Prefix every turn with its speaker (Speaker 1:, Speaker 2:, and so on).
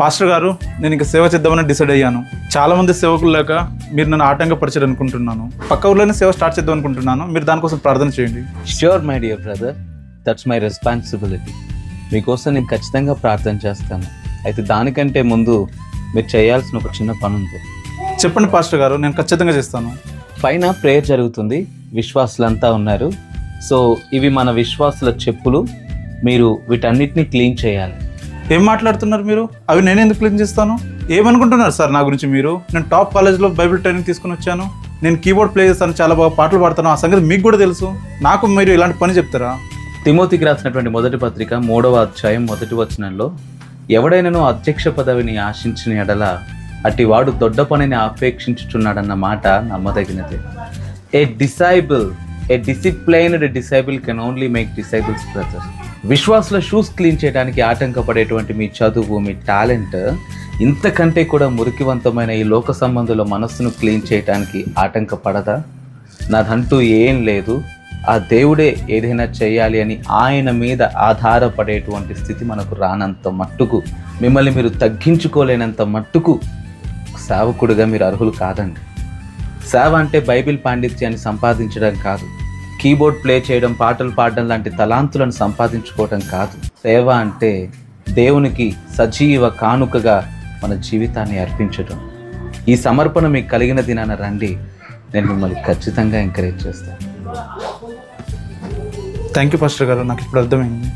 Speaker 1: Pastor గారు, నేను ఇంకా సేవ చేద్దామని డిసైడ్ అయ్యాను. చాలామంది సేవకులు లేక మీరు నన్ను ఆటంకపరిచారు అనుకుంటున్నాను. పక్క ఊర్లోనే సేవ స్టార్ట్ చేద్దాం అనుకుంటున్నాను. మీరు దానికోసం ప్రార్థన చేయండి.
Speaker 2: Sure my dear brother, that's my responsibility. మీకోసం నేను ఖచ్చితంగా ప్రార్థన చేస్తాను. అయితే దానికంటే ముందు మీరు చేయాల్సిన ఒక చిన్న పని ఉంది.
Speaker 1: చెప్పండి పాస్టర్ గారు, నేను ఖచ్చితంగా చేస్తాను.
Speaker 2: పైన ప్రేయర్ జరుగుతుంది, విశ్వాసులంతా ఉన్నారు. సో ఇవి మన విశ్వాసుల చెప్పులు. మీరు వీటన్నిటిని క్లీన్ చేయాలి.
Speaker 1: ఏం మాట్లాడుతున్నారు మీరు? అవి నేను ఎందుకు క్లీన్ చేస్తాను? ఏమనుకుంటున్నారు సార్ నా గురించి మీరు? నేను టాప్ కాలేజ్లో బైబిల్ ట్రైనింగ్ తీసుకుని వచ్చాను. నేను కీబోర్డ్ ప్లే చేస్తాను, చాలా బాగా పాటలు పాడతాను. ఆ సంగతి మీకు కూడా తెలుసు. నాకు మీరు ఇలాంటి పని చెప్తారా?
Speaker 2: తిమోతికి రాసినటువంటి మొదటి పత్రిక 3వ అధ్యాయం 1వ వచనంలో, ఎవడైనాను అధ్యక్ష పదవిని ఆశించిన ఎడల అట్టివాడు దొడ్డ పనిని ఆపేక్షించుచున్నాడన్న మాట నమ్మదగినదే. A disciplined disciple can only make disciples brother. విశ్వాసుల షూస్ క్లీన్ చేయడానికి ఆటంకపడేటువంటి మీ చదువు, మీ టాలెంట్ ఇంతకంటే కూడా మురికివంతమైన ఈ లోక సంబంధుల మనస్సును క్లీన్ చేయడానికి ఆటంకపడదా? నాదంటూ ఏం లేదు. ఆ దేవుడే ఏదైనా చేయాలి అని ఆయన మీద ఆధారపడేటువంటి స్థితి మనకు రానంత మట్టుకు, మిమ్మల్ని మీరు తగ్గించుకోలేనంత మట్టుకు సేవకుడిగా మీరు అర్హులు కాదండి. సేవ అంటే బైబిల్ పాండిత్యాన్ని సంపాదించడం కాదు, కీబోర్డ్ ప్లే చేయడం, పాటలు పాడడం లాంటి తలాంతులను సంపాదించుకోవడం కాదు. సేవ అంటే దేవునికి సజీవ కానుకగా మన జీవితాన్ని అర్పించడం. ఈ సమర్పణ మీకు కలిగిన దినాన రండి, నేను మిమ్మల్ని ఖచ్చితంగా ఎంకరేజ్ చేస్తాను.
Speaker 1: థ్యాంక్ యూ పాస్టర్ గారు, నాకు ఇప్పుడు అర్థమైంది.